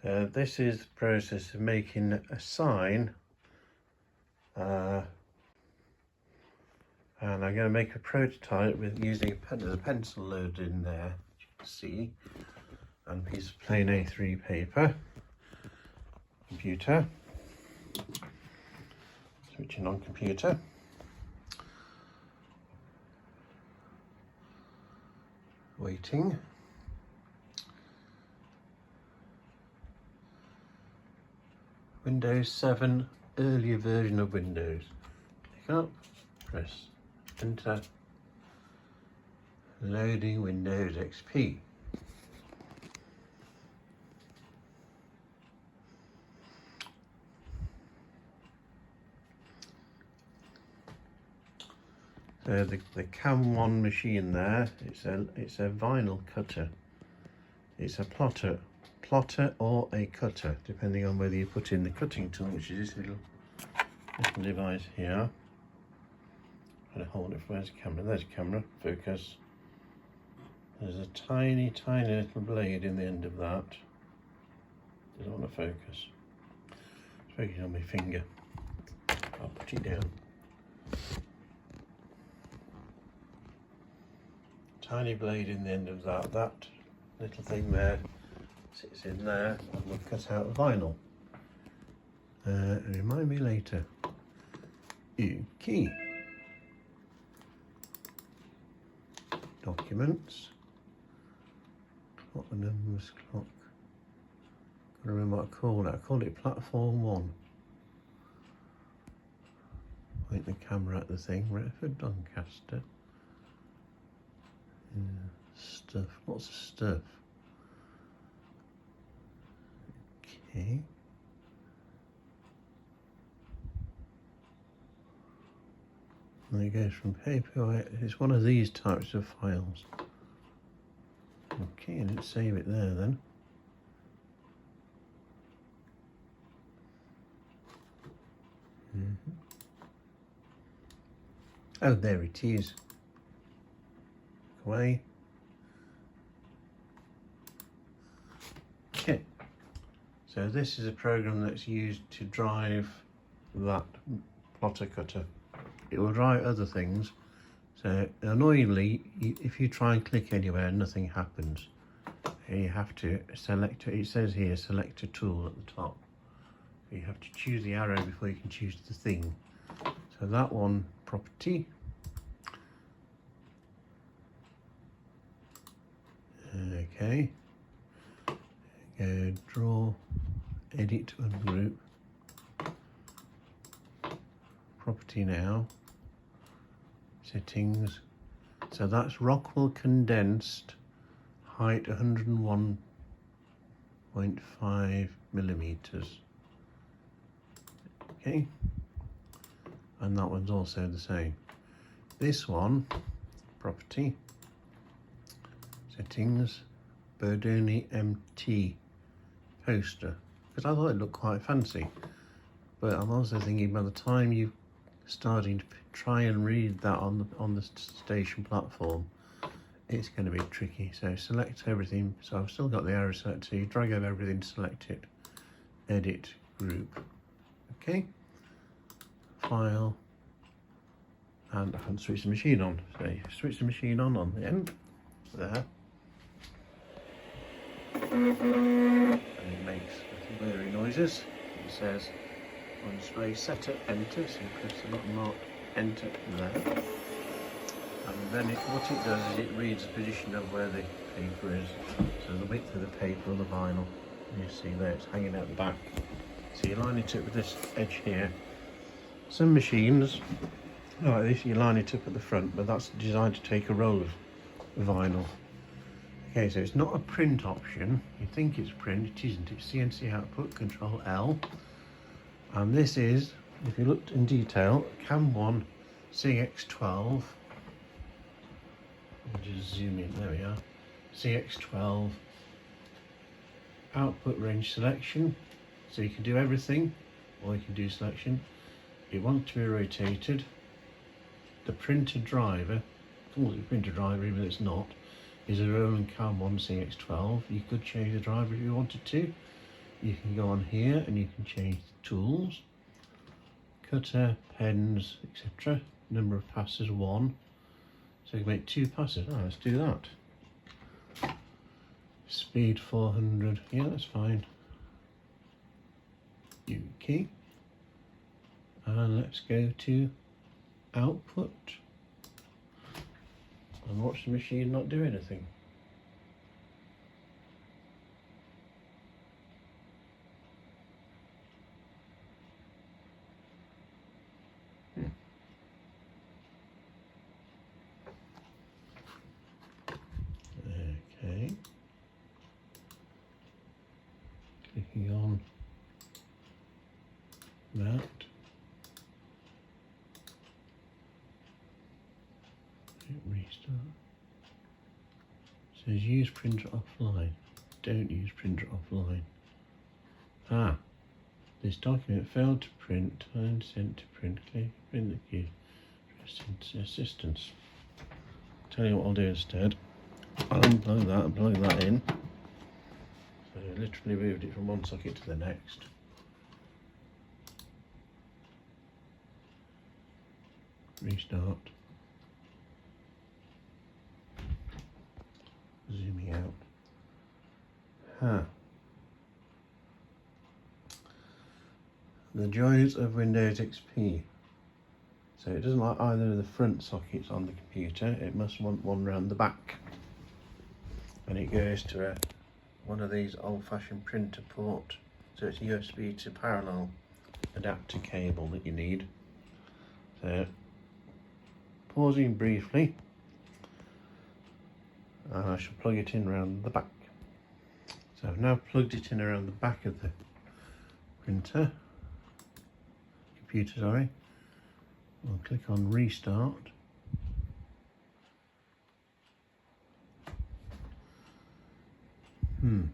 This is the process of making a sign, and I'm going to make a prototype with using a pencil loaded in there, as you can see, and a piece of plain A3 paper. Computer, switching on computer. Waiting. Windows 7, earlier version of Windows. Click up, press enter. Loading Windows XP. So the Cam 1 machine there, it's a vinyl cutter. It's a plotter or a cutter, depending on whether you put in the cutting tool, which is this little device here. I'm going to hold it for where's the camera? There's the camera, focus. There's a tiny little blade in the end of that. Doesn't want to focus. It's focusing on my finger. I'll put it down. Tiny blade in the end of that. That little thing there sits in there, and we'll cut out the vinyl. Remind me later. Key. Documents. Clock the numbers, clock. Gotta remember what I called it. I called it platform 1. Point the camera at the thing. Retford Doncaster. Stuff. What's the stuff? Okay. And it goes from paper. It's one of these types of files. Okay, I didn't save it there then. Oh, there it is. Away. Okay, so this is a program that's used to drive that plotter cutter. It will drive other things. So annoyingly, if you try and click anywhere, nothing happens. You have to select, it says here, select a tool at the top. You have to choose the arrow before you can choose the thing. So that one, property. Okay, go draw, edit, ungroup, property now, settings. So that's Rockwell condensed, height 101.5 millimeters. Okay, and that one's also the same. This one, property. Settings, Berdoni MT poster, because I thought it looked quite fancy, but I'm also thinking by the time you're starting to try and read that on the station platform, it's going to be tricky. So select everything. So I've still got the arrow set, so you drag over everything, select it, edit, group. Okay, file, and I can switch the machine on. So you switch the machine on the end there. And it makes little blurry noises. It says on display setup enter, so you press the button marked enter there. And then what it does is it reads the position of where the paper is. So the width of the paper or the vinyl. You see there, it's hanging out the back. So you line it up with this edge here. Some machines like this, you line it up at the front, but that's designed to take a roll of vinyl. Okay, so it's not a print option. You think it's print, it isn't. It's CNC output, Control L. And this is, if you looked in detail, Cam 1 CX12. I'll just zoom in, there we are. CX12 output range selection. So you can do everything, or you can do selection. You want to be rotated. The printer driver, calls it a printer driver even though it's not, is a Roland Cam 1 CX12. You could change the driver if you wanted to. You can go on here and you can change the tools, cutter, pens, etc. Number of passes 1. So you can make 2 passes. Oh, let's do that. Speed 400. Yeah, that's fine. U key. And let's go to output. And watch the machine not do anything. Okay. Clicking on that. Restart. It says use printer offline. Don't use printer offline. Ah, this document failed to print. Time sent to print. Click print the key. Press assistance. Tell you what I'll do instead. I'll unplug that and plug that in. So I literally moved it from one socket to the next. Restart. Zooming out. The joys of Windows XP. So it doesn't like either of the front sockets on the computer. It must want one round the back. And it goes to one of these old-fashioned printer port. So it's a USB to parallel adapter cable that you need. So pausing briefly. And I shall plug it in around the back. So I've now plugged it in around the back of the computer, sorry. I'll click on restart. Doesn't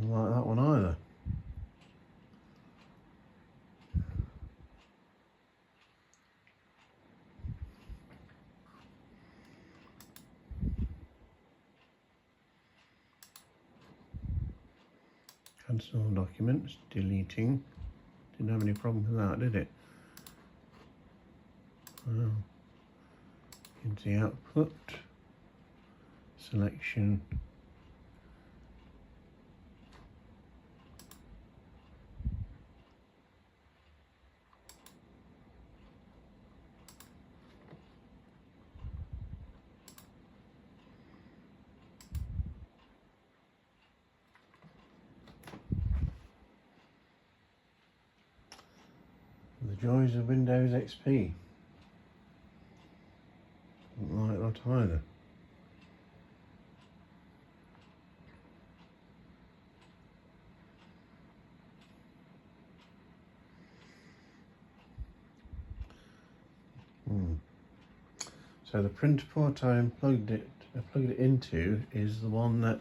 like that one either. Cancel documents, deleting. Didn't have any problem with that, did it? Well, into the output, selection. The joys of Windows XP. Don't like that either. So the printer port I plugged it into is the one that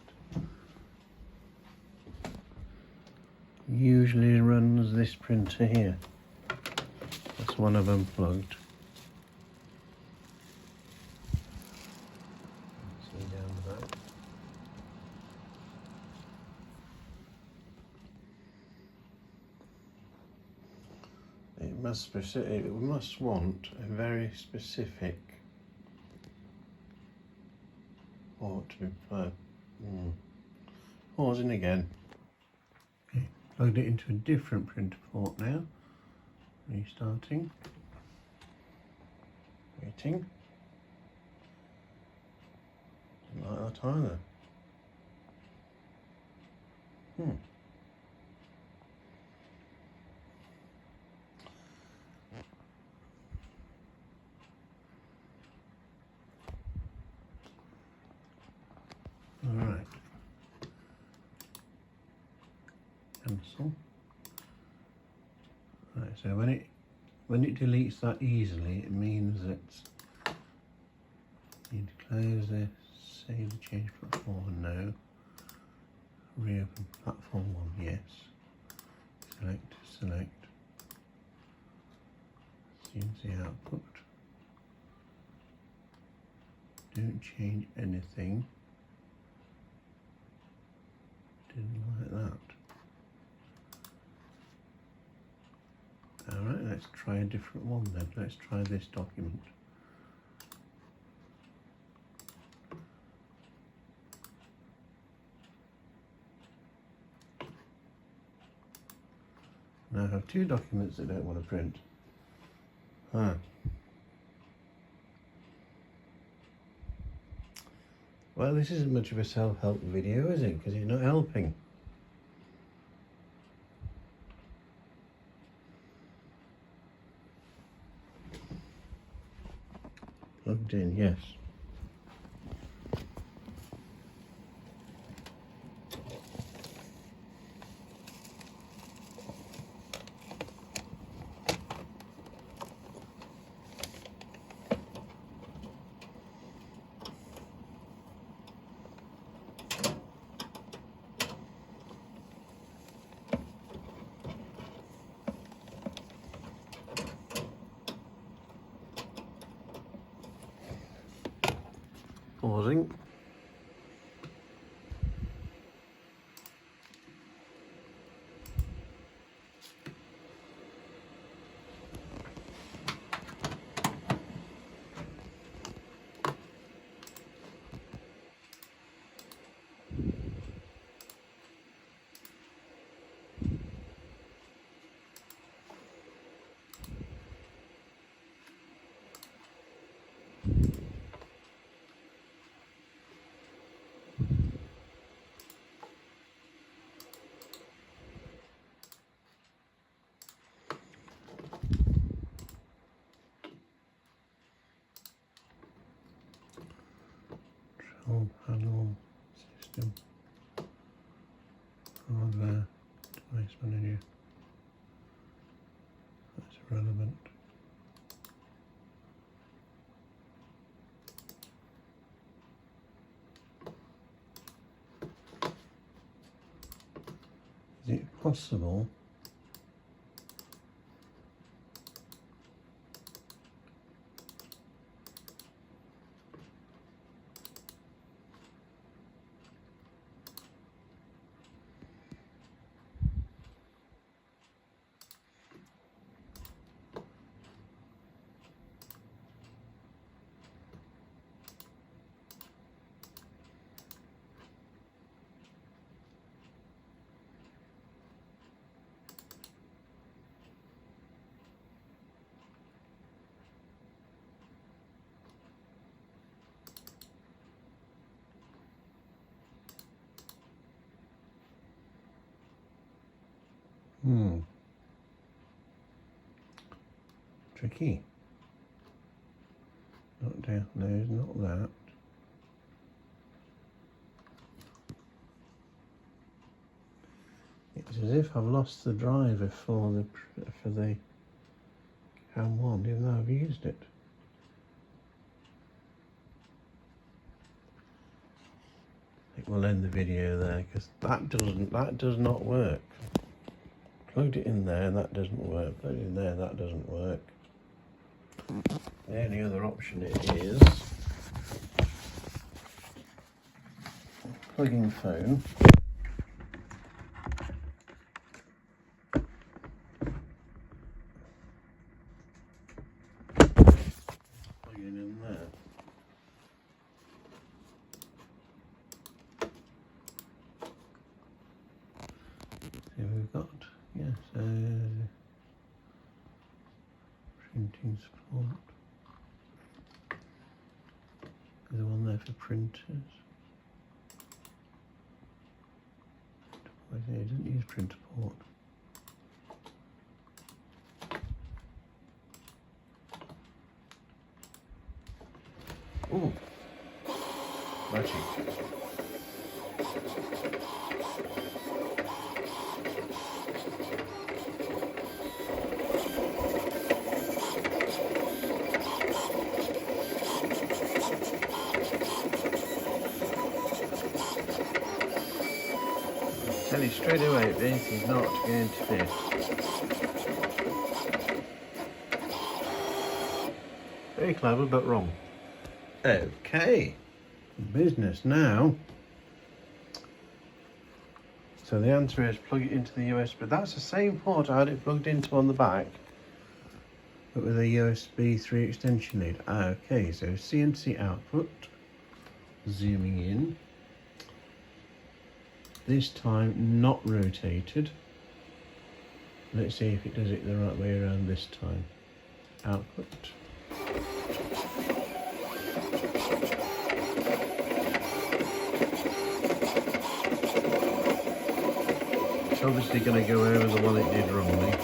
usually runs this printer here. That's one I've unplugged. See down the back. It must want a very specific port to be plugged. Pausing again. Okay, plugged it into a different printer port now. Restarting. Waiting. Didn't like that either. Alright. Cancel. Right, so when it deletes that easily, it means that you need to close this, save the change platform, no. Reopen platform 1, yes. Select. CNC output. Don't change anything. Didn't like that. Alright, let's try a different one then. Let's try this document. Now I have two documents that I don't want to print. Well, this isn't much of a self-help video, is it? Because it's not helping. Plugged in, yes. Pausing. Control panel, system, hardware, device manager. That's irrelevant. Is it possible tricky? Not down, no, not that. It's as if I've lost the driver for the Cam 1, even though I've used it. I think we'll end the video there because that does not work. Plugged it in there, that doesn't work. Plugged it in there, that doesn't work. The only other option it is plugging phone. Plugging in there. So we've got, yes, printing support. There's one there for printers. It doesn't use printer port. Ooh, magic. Tell you straight away, this is not going to fit. Very clever, but wrong. Okay, business now. So the answer is plug it into the USB. That's the same port I had it plugged into on the back, but with a USB 3 extension lead. Okay, so CNC output, zooming in. This time not rotated. Let's see if it does it the right way around this time. Output. It's obviously going to go over the one it did wrongly.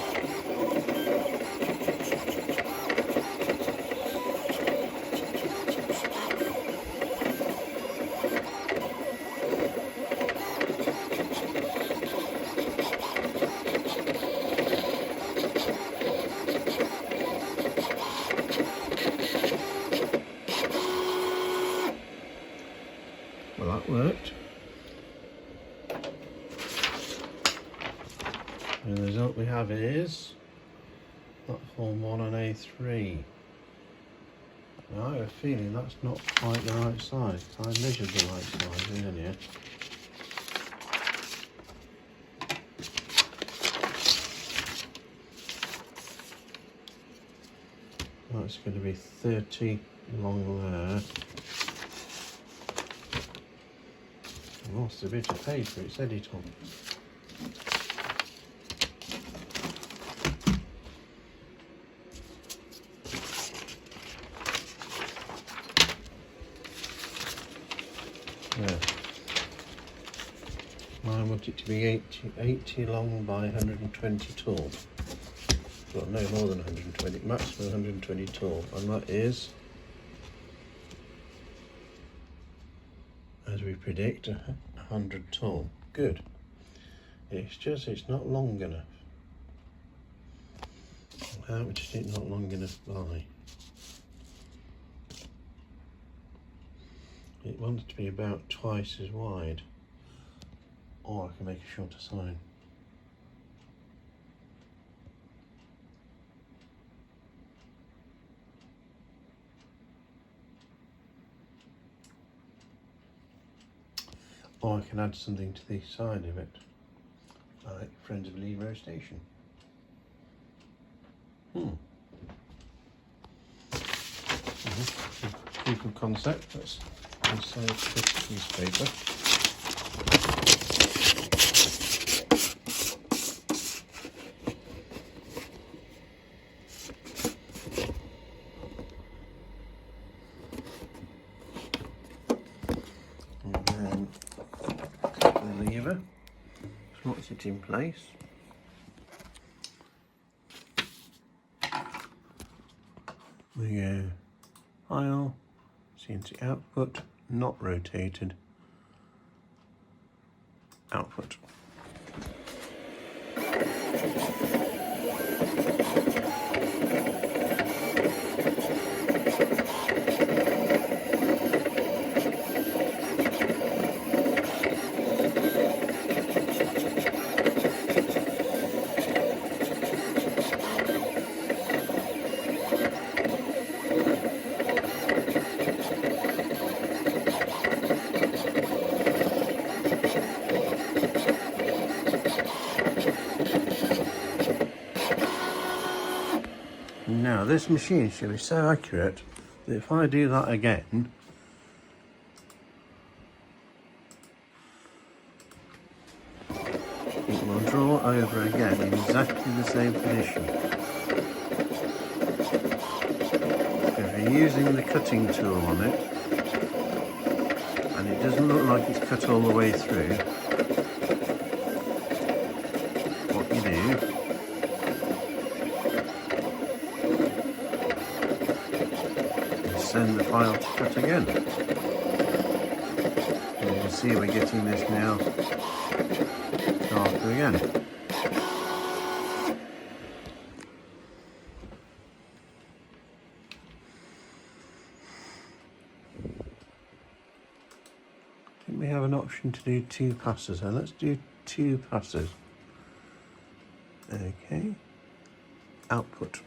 Well, that worked. And the result we have is platform 1 on A3. Now, I have a feeling that's not quite the right size. I measured the right size earlier. That's going to be 30 along there. I lost a bit of paper, it said it on. Yeah. I want it to be 80 long by 120 tall. Well, no more than 120, maximum 120 tall, and that is, as we predict, 100 tall. Good. It's just, it's not long enough. How much is it not long enough by? It wants to be about twice as wide, or I can make a shorter sign. Or I can add something to the side of it, like Friends of Lea Road Station. Proof of concept, that's inside this newspaper. And then the lever slots it in place. We go file, CNC output, not rotated, output. Now this machine should be so accurate that if I do that again, it will draw over again in exactly the same position. If you're using the cutting tool on it, and it doesn't look like it's cut all the way through, what you do send the file to cut again. And you can see we're getting this now darker again. I think we have an option to do 2 passes, so let's do 2 passes. Okay, output.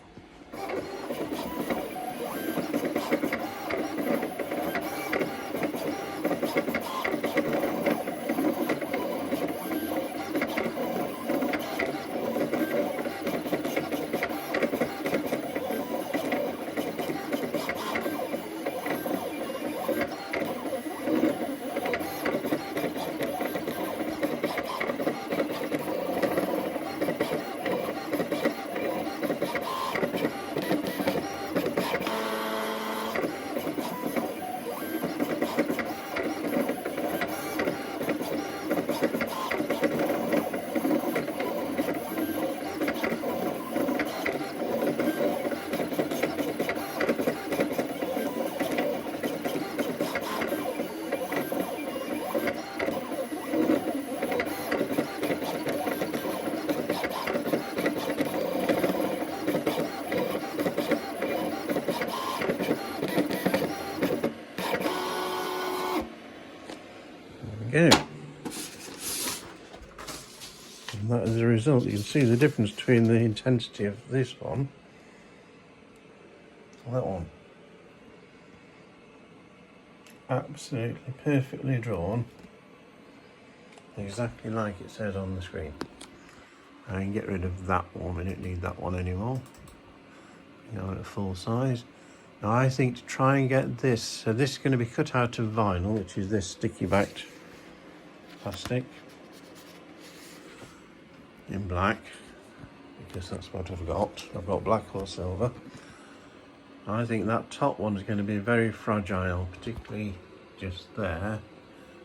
go. And that is the result. You can see the difference between the intensity of this one and that one. Absolutely perfectly drawn, exactly like it says on the screen. I can get rid of that one, we don't need that one anymore. Go at full size. Now I think to try and get this, so this is going to be cut out of vinyl, which is this sticky backed plastic in black, because that's what I've got. I've got black or silver. I think that top one is going to be very fragile, particularly just there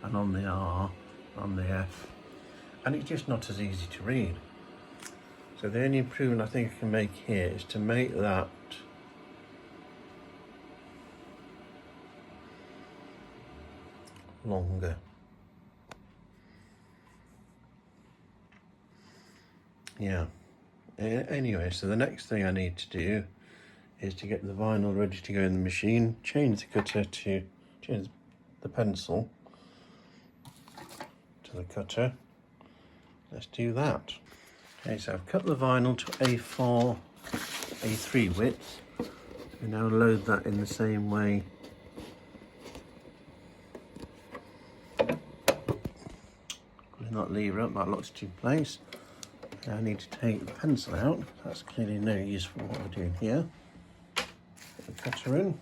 and on the R, on the F, and it's just not as easy to read. So the only improvement I think I can make here is to make that longer. Yeah. Anyway, so the next thing I need to do is to get the vinyl ready to go in the machine, change the cutter to, change the pencil to the cutter. Let's do that. Okay, so I've cut the vinyl to A4, A3 width. We now load that in the same way. Not lever up, that locks it in place. Now I need to take the pencil out. That's clearly no use for what we're doing here. Put the cutter in.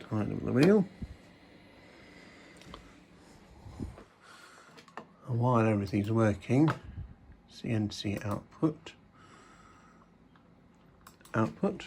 Tighten up the wheel. And while everything's working, CNC output. Output.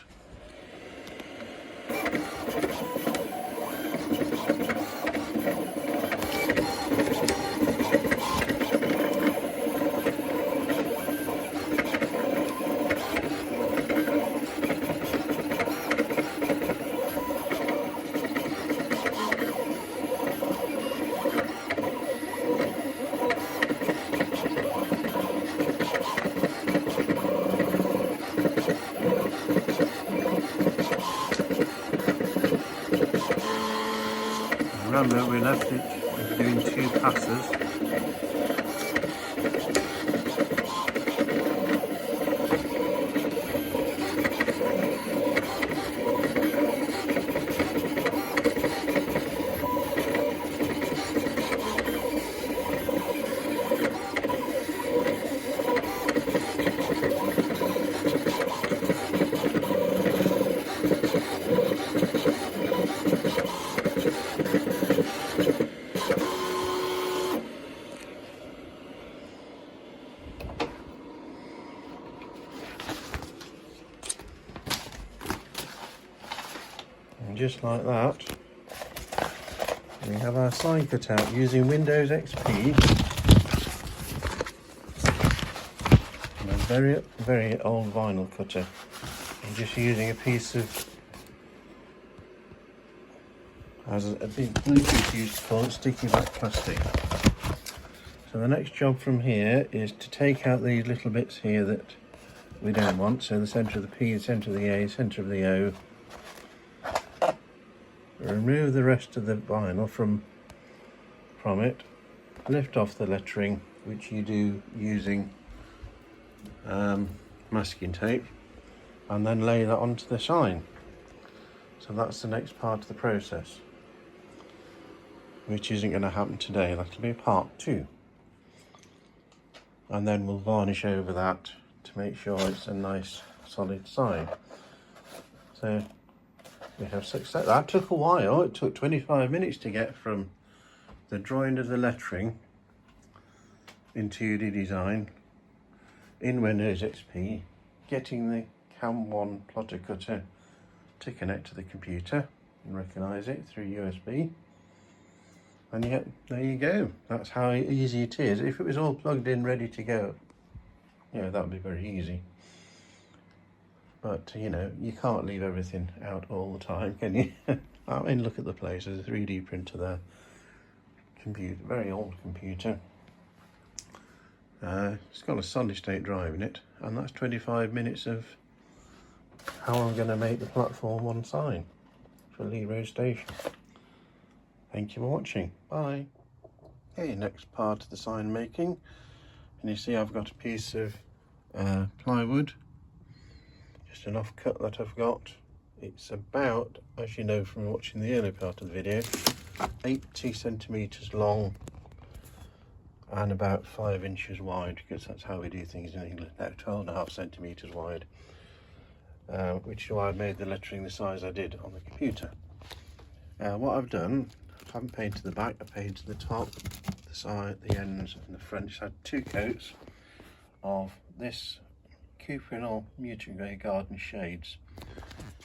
Remember, we left it doing 2 passes. And just like that, we have our sign cut out using Windows XP. And a very, very old vinyl cutter. I'm just using a piece of, as a big Bluetooth used to call it, sticky back plastic. So the next job from here is to take out these little bits here that we don't want. So the centre of the P, the centre of the A, centre of the O. Remove the rest of the vinyl from it, lift off the lettering, which you do using masking tape, and then lay that onto the sign. So that's the next part of the process, which isn't going to happen today. That'll be part 2, and then we'll varnish over that to make sure it's a nice solid sign. So we have success. That took a while. It took 25 minutes to get from the drawing of the lettering into 2D design in Windows XP, getting the Cam 1 plotter cutter to connect to the computer and recognise it through USB. And yet, there you go. That's how easy it is. If it was all plugged in, ready to go, yeah, that would be very easy. But, you know, you can't leave everything out all the time, can you? I mean, look at the place. There's a 3D printer there. Computer, very old computer. It's got a solid state drive in it. And that's 25 minutes of how I'm going to make the platform on sign. for Lea Road Station. Thank you for watching. Bye. Okay, next part of the sign making. And you see I've got a piece of plywood, just an offcut that I've got. It's about, as you know from watching the earlier part of the video, 80 centimetres long and about 5 inches wide, because that's how we do things in England now, 12.5 centimetres wide, which is why I made the lettering the size I did on the computer. What I've done, I haven't painted the back, I painted the top, the side, the ends and the front. Just had 2 coats of this Cuprinol Mutant Grey Garden Shades,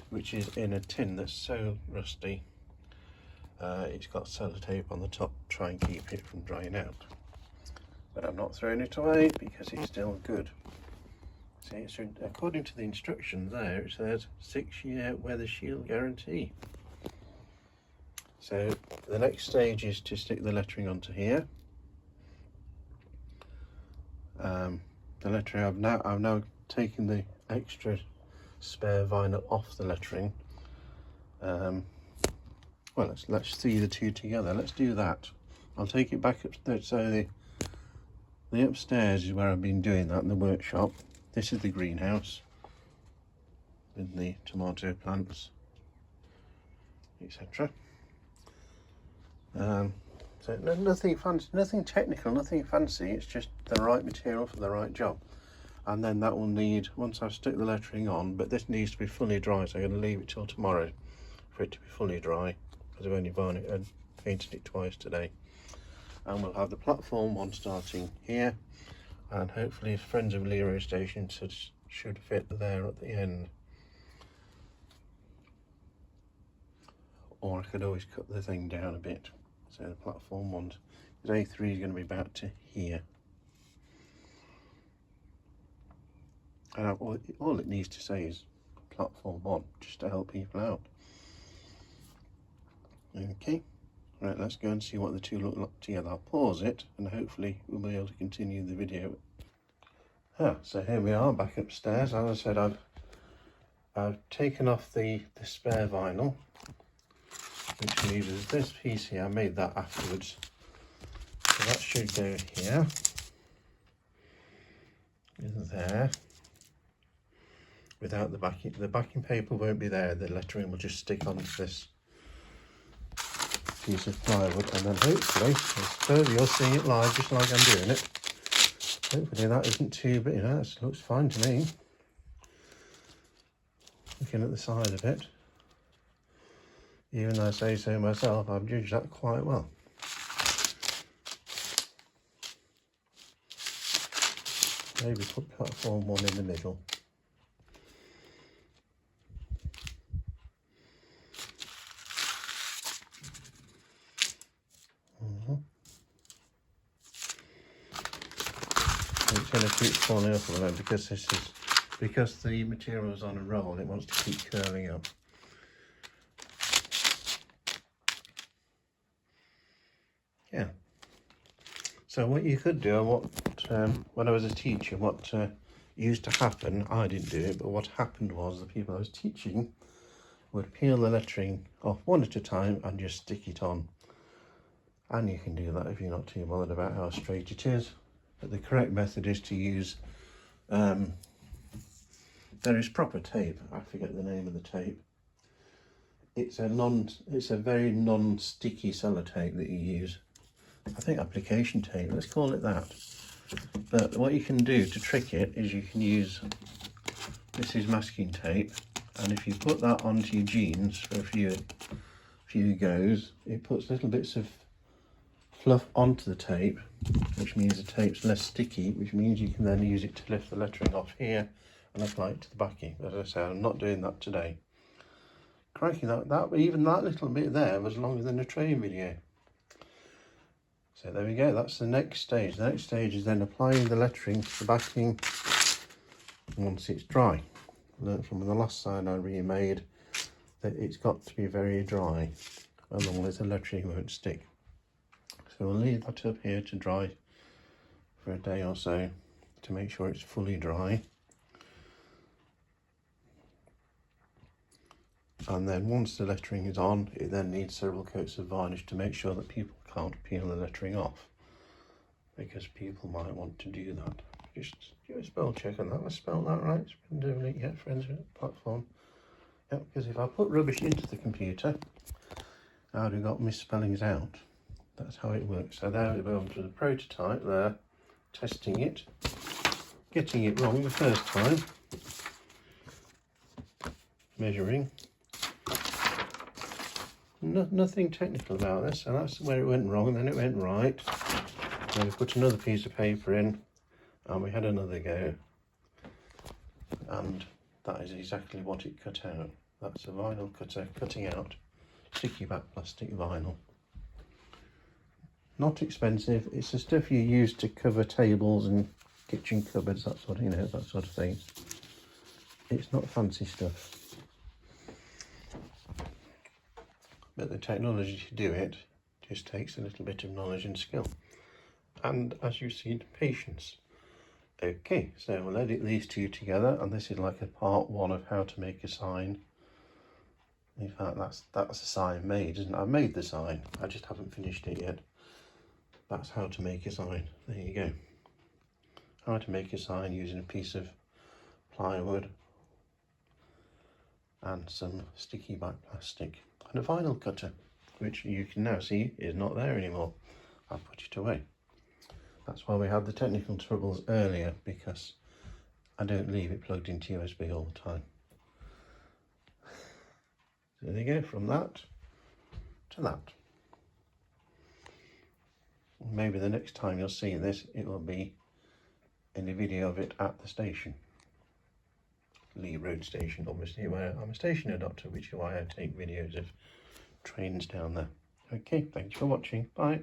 which is in a tin that's so rusty. It's got sellotape on the top to try and keep it from drying out. But I'm not throwing it away because it's still good. See, it's according to the instructions there, it says 6-year weather shield guarantee. So the next stage is to stick the lettering onto here. The lettering, I've now taken the extra spare vinyl off the lettering. Well, let's see the two together. Let's do that. I'll take it back upstairs. So the upstairs is where I've been doing that in the workshop. This is the greenhouse with the tomato plants, etc. So nothing fancy, nothing technical, nothing fancy. It's just the right material for the right job. And then that will need, once I've stuck the lettering on, but this needs to be fully dry, so I'm going to leave it till tomorrow for it to be fully dry, because I've only varnished and painted it twice today. And we'll have the platform one starting here, and hopefully Friends of Lea Road Station should fit there at the end. Or I could always cut the thing down a bit, so the platform one, because A3 is going to be about to here. And all it needs to say is platform 1, just to help people out. Okay, right, let's go and see what the two look like together. I'll pause it and hopefully we'll be able to continue the video. So here we are back upstairs. As I said, I've taken off the spare vinyl, which leaves this piece here. I made that afterwards, so that should go here, there. Without the backing paper won't be there. The lettering will just stick onto this piece of plywood, and then hopefully, so you're seeing it live just like I'm doing it. Hopefully that isn't too big. That looks fine to me. Looking at the side of it, even though I say so myself, I've judged that quite well. Maybe put platform 1 in the middle. It's going to keep falling up a little because the material is on a roll. It wants to keep curling up. Yeah. So what you could do, when I was a teacher, what used to happen, I didn't do it, but what happened was the people I was teaching would peel the lettering off one at a time and just stick it on. And you can do that if you're not too bothered about how straight it is. But the correct method is to use, there is proper tape. I forget the name of the tape. It's a very non-sticky sellotape that you use. I think application tape, let's call it that. But what you can do to trick it is you can use, this is masking tape, and if you put that onto your jeans for a few goes, it puts little bits of fluff onto the tape, which means the tape's less sticky, which means you can then use it to lift the lettering off here and apply it to the backing. As I say, I'm not doing that today. Crikey, even that little bit there was longer than a training video. So there we go, that's the next stage. The next stage is then applying the lettering to the backing once it's dry. I learned from the last sign I remade that it's got to be very dry, otherwise the lettering won't stick. So we'll leave that up here to dry for a day or so to make sure it's fully dry. And then once the lettering is on, it then needs several coats of varnish to make sure that people can't peel the lettering off, because people might want to do that. Just do a spell check on that. I spelled that right. It's been doing it yet, friends with the platform. Yep, because if I put rubbish into the computer, I would have got misspellings out. That's how it works. So there we go to the prototype there, testing it, getting it wrong the first time, measuring. Nothing technical about this, so that's where it went wrong, and then it went right. Then we put another piece of paper in, and we had another go, and that is exactly what it cut out. That's a vinyl cutter cutting out sticky back plastic vinyl. Not expensive. It's the stuff you use to cover tables and kitchen cupboards, that sort of, you know, that sort of thing. It's not fancy stuff, but the technology to do it just takes a little bit of knowledge and skill, and as you've seen, patience. Okay, so we'll edit these two together, and this is like a part one of how to make a sign. In fact, that's a sign made, isn't it? I've made the sign, I just haven't finished it yet. That's how to make a sign. There you go. How to make a sign using a piece of plywood and some sticky back plastic and a vinyl cutter, which you can now see is not there anymore. I've put it away. That's why we had the technical troubles earlier, because I don't leave it plugged into USB all the time. So there you go, from that to that. Maybe the next time you'll see this, it will be in a video of it at the station. Lea Road Station, obviously, where I'm a station adopter, which is why I take videos of trains down there. Okay, thanks for watching. Bye.